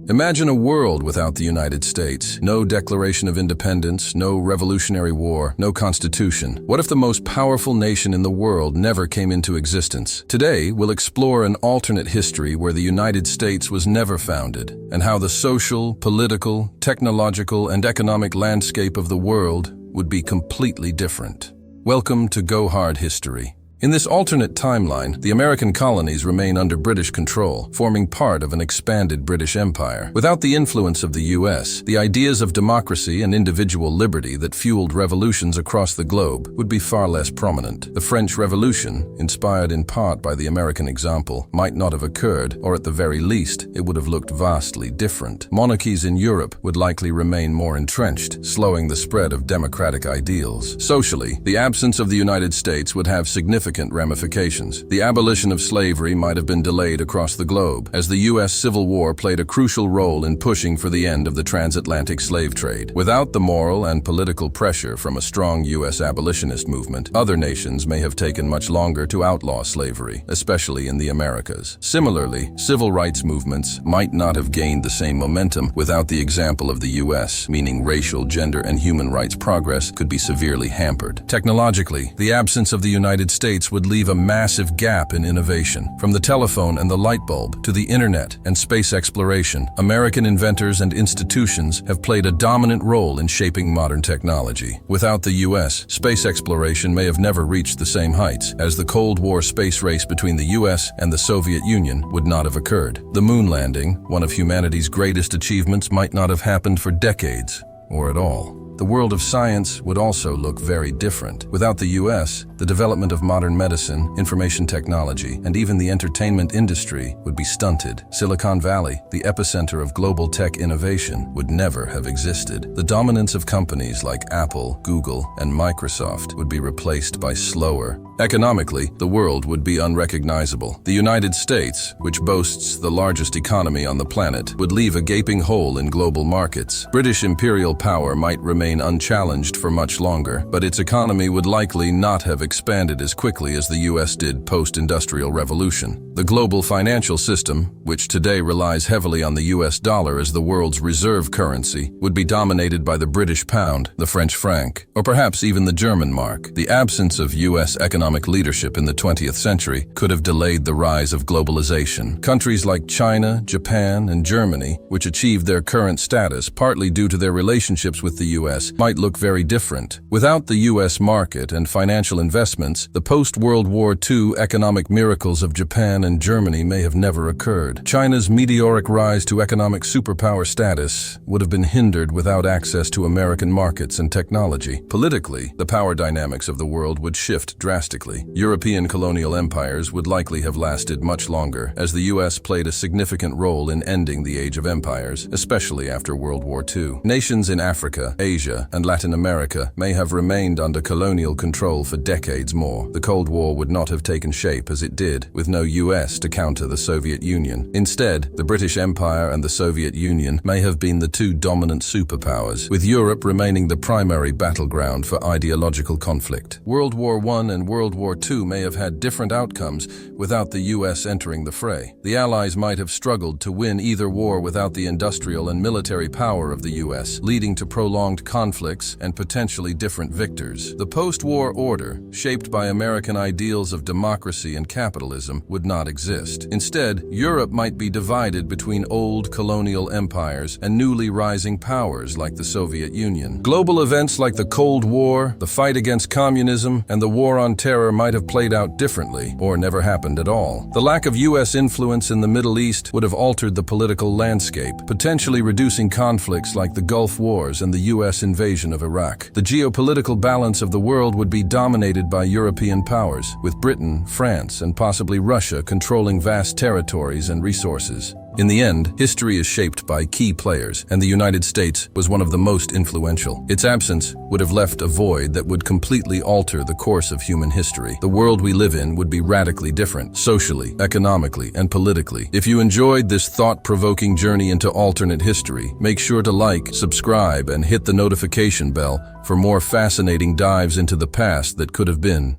Imagine a world without the United States. No Declaration of Independence, no Revolutionary War, no Constitution. What if the most powerful nation in the world never came into existence? Today, we'll explore an alternate history where the United States was never founded, and how the social, political, technological, and economic landscape of the world would be completely different. Welcome to Go Hard History. In this alternate timeline, the American colonies remain under British control, forming part of an expanded British Empire. Without the influence of the US, the ideas of democracy and individual liberty that fueled revolutions across the globe would be far less prominent. The French Revolution, inspired in part by the American example, might not have occurred, or at the very least, it would have looked vastly different. Monarchies in Europe would likely remain more entrenched, slowing the spread of democratic ideals. Socially, the absence of the United States would have significant ramifications. The abolition of slavery might have been delayed across the globe, as the U.S. Civil War played a crucial role in pushing for the end of the transatlantic slave trade. Without the moral and political pressure from a strong U.S. abolitionist movement, other nations may have taken much longer to outlaw slavery, especially in the Americas. Similarly, civil rights movements might not have gained the same momentum without the example of the U.S., meaning racial, gender, and human rights progress could be severely hampered. Technologically, the absence of the United States would leave a massive gap in innovation. From the telephone and the light bulb to the internet and space exploration, American inventors and institutions have played a dominant role in shaping modern technology. Without the US, space exploration may have never reached the same heights, as the Cold War space race between the US and the Soviet Union would not have occurred. The moon landing, one of humanity's greatest achievements, might not have happened for decades, or at all. The world of science would also look very different. Without the US, the development of modern medicine, information technology, and even the entertainment industry would be stunted. Silicon Valley, the epicenter of global tech innovation, would never have existed. The dominance of companies like Apple, Google, and Microsoft would be replaced by slower. Economically, the world would be unrecognizable. The United States, which boasts the largest economy on the planet, would leave a gaping hole in global markets. British imperial power might remain unchallenged for much longer, but its economy would likely not have expanded as quickly as the US did post-industrial revolution. The global financial system, which today relies heavily on the US dollar as the world's reserve currency, would be dominated by the British pound, the French franc, or perhaps even the German mark. The absence of US economic leadership in the 20th century could have delayed the rise of globalization. Countries like China, Japan, and Germany, which achieved their current status partly due to their relationships with the US, might look very different. Without the US market and financial investments, the post-World War II economic miracles of Japan and Germany may have never occurred. China's meteoric rise to economic superpower status would have been hindered without access to American markets and technology. Politically, the power dynamics of the world would shift drastically. European colonial empires would likely have lasted much longer, as the US played a significant role in ending the Age of Empires, especially after World War II. Nations in Africa, Asia, and Latin America may have remained under colonial control for decades more. The Cold War would not have taken shape as it did, with no US to counter the Soviet Union. Instead, the British Empire and the Soviet Union may have been the two dominant superpowers, with Europe remaining the primary battleground for ideological conflict. World War I and World War II may have had different outcomes without the US entering the fray. The Allies might have struggled to win either war without the industrial and military power of the US, leading to prolonged conflicts and potentially different victors. The post-war order, shaped by American ideals of democracy and capitalism, would not exist. Instead, Europe might be divided between old colonial empires and newly rising powers like the Soviet Union. Global events like the Cold War, the fight against communism, and the War on Terror might have played out differently, or never happened at all. The lack of US influence in the Middle East would have altered the political landscape, potentially reducing conflicts like the Gulf Wars and the US invasion of Iraq. The geopolitical balance of the world would be dominated by European powers, with Britain, France, and possibly Russia controlling vast territories and resources. In the end, history is shaped by key players, and the United States was one of the most influential. Its absence would have left a void that would completely alter the course of human history. The world we live in would be radically different, socially, economically, and politically. If you enjoyed this thought-provoking journey into alternate history, make sure to like, subscribe, and hit the notification bell for more fascinating dives into the past that could have been.